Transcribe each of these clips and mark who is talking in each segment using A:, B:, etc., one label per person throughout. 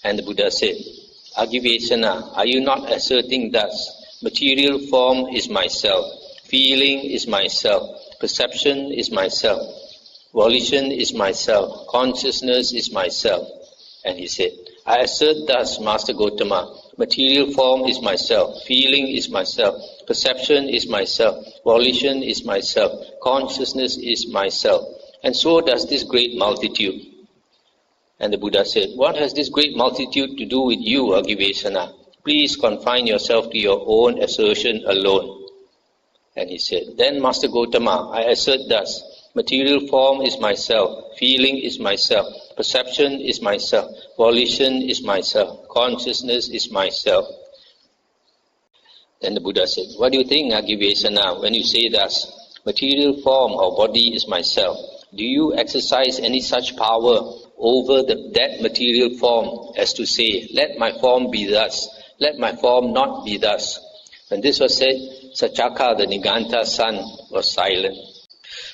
A: And the Buddha said, Agivesana, are you not asserting thus? Material form is myself, feeling is myself, perception is myself, volition is myself, consciousness is myself. And he said, I assert thus, Master Gotama, material form is myself, feeling is myself, perception is myself, volition is myself, consciousness is myself. And so does this great multitude. And the Buddha said, what has this great multitude to do with you, Agivesana? Please confine yourself to your own assertion alone. And he said, then Master Gotama, I assert thus, material form is myself, feeling is myself, perception is myself, volition is myself, consciousness is myself. Then the Buddha said, what do you think, Agivesana, when you say thus, material form or body is myself? Do you exercise any such power over that material form as to say, let my form be thus, let my form not be thus? When this was said, Saccaka, the Niganta's son, was silent.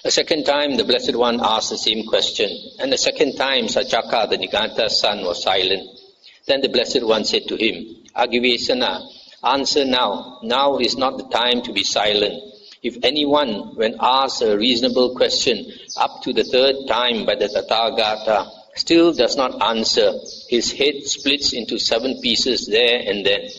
A: A second time, the Blessed One asked the same question, and the second time, Saccaka, the Niganta's son, was silent. Then the Blessed One said to him, Agivesana, answer now. Now is not the time to be silent. If anyone, when asked a reasonable question up to the third time by the Tathagata, still does not answer, his head splits into 7 pieces there and then.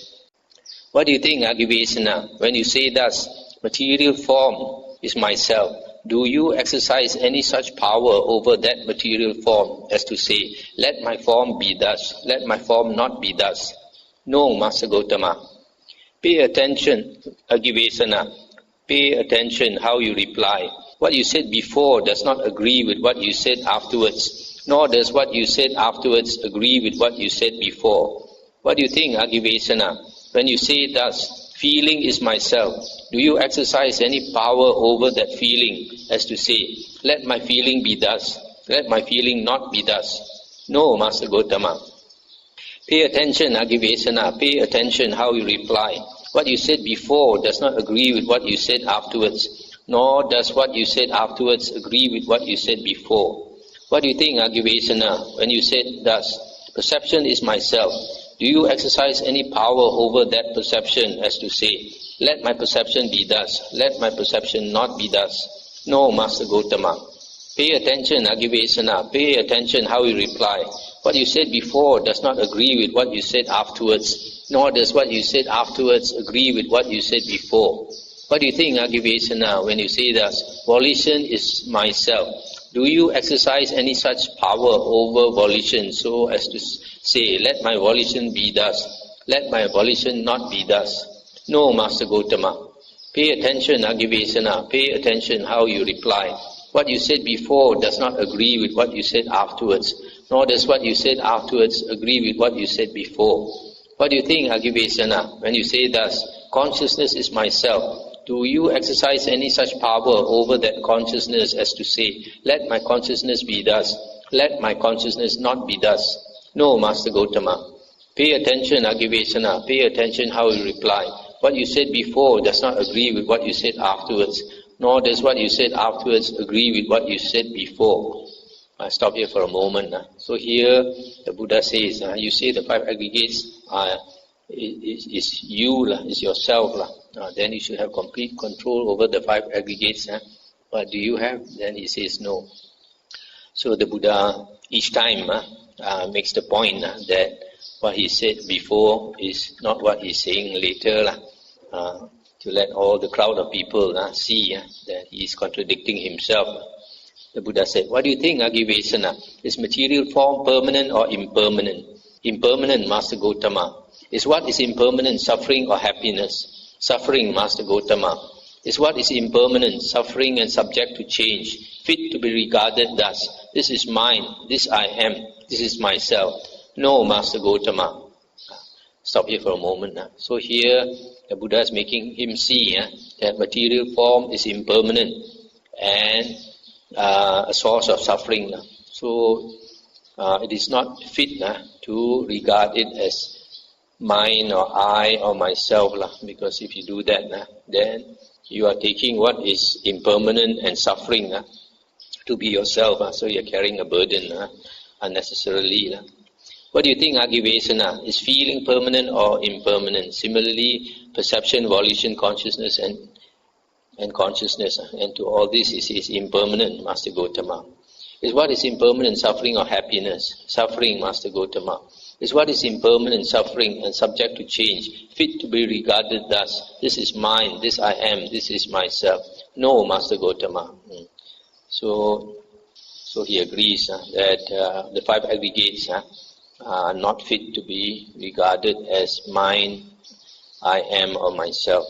A: What do you think, Agivesana, when you say thus, material form is myself? Do you exercise any such power over that material form as to say, let my form be thus, let my form not be thus? No, Master Gotama. Pay attention, Agivesana. Pay attention how you reply. What you said before does not agree with what you said afterwards, nor does what you said afterwards agree with what you said before. What do you think, Agivesana, when you say thus, feeling is myself? Do you exercise any power over that feeling as to say, let my feeling be thus, let my feeling not be thus? No, Master Gotama. Pay attention, Agivesana, pay attention how you reply. What you said before does not agree with what you said afterwards, nor does what you said afterwards agree with what you said before. What do you think, Agivesana, when you said thus, perception is myself? Do you exercise any power over that perception as to say, let my perception be thus, let my perception not be thus? No, Master Gotama. Pay attention, Agivesana, pay attention how you reply. What you said before does not agree with what you said afterwards, nor does what you said afterwards agree with what you said before. What do you think, Agivesana, when you say thus, volition is myself? Do you exercise any such power over volition so as to say, let my volition be thus, let my volition not be thus? No, Master Gotama. Pay attention, Agivesana, pay attention how you reply. What you said before does not agree with what you said afterwards, nor does what you said afterwards agree with what you said before. What do you think, Agivesana, when you say thus, consciousness is myself? Do you exercise any such power over that consciousness as to say, let my consciousness be thus, let my consciousness not be thus? No, Master Gotama. Pay attention, Agivesana, pay attention how you reply. What you said before does not agree with what you said afterwards, nor does what you said afterwards agree with what you said before. I stop here for a moment. So here the Buddha says, you say the 5 aggregates is you, is yourself. Then you should have complete control over the 5 aggregates. But do you have? Then he says no. So the Buddha each time makes the point that what he said before is not what he's saying later. To let all the crowd of people see that he is contradicting himself. The Buddha said, what do you think, Agivesana? Is material form permanent or impermanent? Impermanent, Master Gotama. Is what is impermanent suffering or happiness? Suffering, Master Gotama. Is what is impermanent, suffering and subject to change, fit to be regarded thus? This is mine, this I am, this is myself. No, Master Gotama. Stop here for a moment. So here the Buddha is making him see that material form is impermanent and a source of suffering. So it is not fit to regard it as mine or I or myself, because if you do that, then you are taking what is impermanent and suffering to be yourself. So you are carrying a burden unnecessarily. What do you think, Agivesana? Is feeling permanent or impermanent? Similarly, perception, volition, consciousness and consciousness. And to all this is impermanent, Master Gotama. Is what is impermanent, suffering or happiness? Suffering, Master Gotama. Is what is impermanent, suffering and subject to change, fit to be regarded thus? This is mine, this I am, this is myself. No, Master Gotama. So he agrees that the five aggregates are not fit to be regarded as mine, I am, or myself.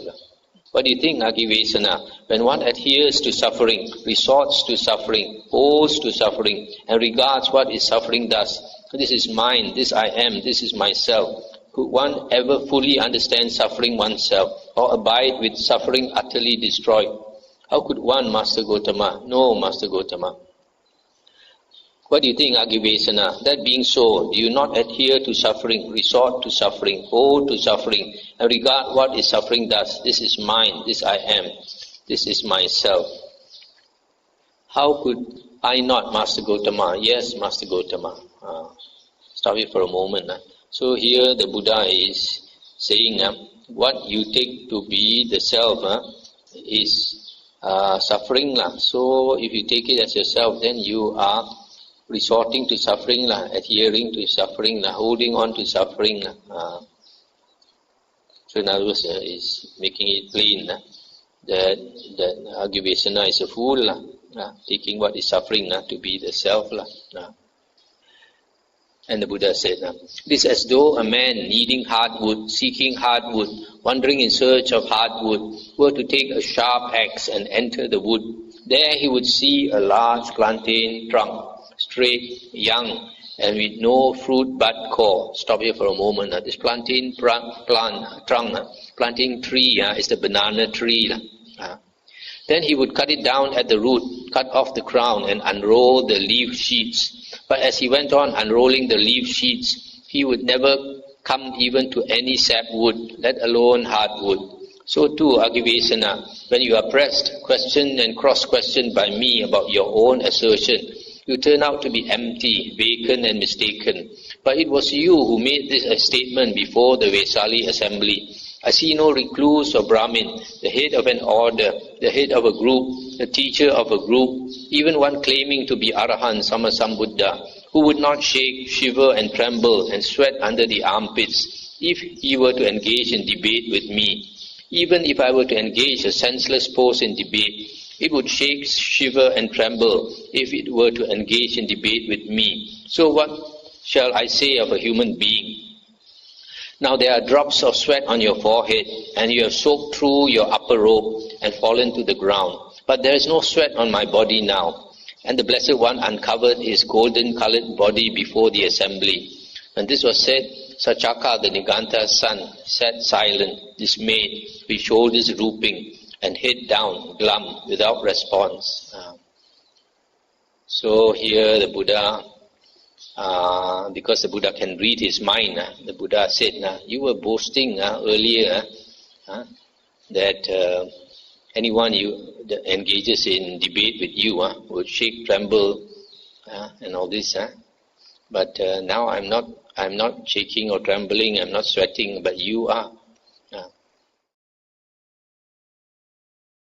A: What do you think, Agivesana? When one adheres to suffering, resorts to suffering, owes to suffering, and regards what is suffering thus, this is mine, this I am, this is myself. Could one ever fully understand suffering oneself, or abide with suffering utterly destroyed? How could one, Master Gotama? No, Master Gotama. What do you think, Agivesana? That being so, do you not adhere to suffering, resort to suffering, owe to suffering, and regard what is suffering thus? This is mine, this I am, this is myself. How could I not, Master Gotama? Yes, Master Gotama. Stop here for a moment. So here the Buddha is saying what you take to be the self is suffering. So if you take it as yourself, then you are resorting to suffering, adhering to suffering, holding on to suffering. So in other words, is making it plain that Agivesana is a fool, taking what is suffering to be the self. And the Buddha said, it is as though a man needing hardwood, seeking hardwood, wandering in search of hardwood, were to take a sharp axe and enter the wood. There he would see a large plantain trunk, straight, young, and with no fruit but core. Stop here for a moment. This plantain plantain tree is the banana tree. Then he would cut it down at the root, cut off the crown, and unroll the leaf sheets. But as he went on unrolling the leaf sheets, he would never come even to any sapwood, let alone hardwood. So too, Agivesana, when you are pressed, questioned and cross-questioned by me about your own assertion, you turn out to be empty, vacant and mistaken. But it was you who made this statement before the Vesali assembly. I see no recluse or Brahmin, the head of an order, the head of a group, the teacher of a group, even one claiming to be Arahant Sammasambuddha, who would not shake, shiver and tremble and sweat under the armpits if he were to engage in debate with me. Even if I were to engage a senseless pose in debate, it would shake, shiver and tremble if it were to engage in debate with me. So what shall I say of a human being? Now there are drops of sweat on your forehead, and you have soaked through your upper robe and fallen to the ground. But there is no sweat on my body now. And the Blessed One uncovered his golden-colored body before the assembly. When this was said, Saccaka, the Niganta's son, sat silent, dismayed, with shoulders drooping, and head down, glum, without response. So here the Buddha, because the Buddha can read his mind, the Buddha said, you were boasting earlier that anyone that engages in debate with you would shake, tremble, and all this. But now I'm not shaking or trembling, I'm not sweating, but you are.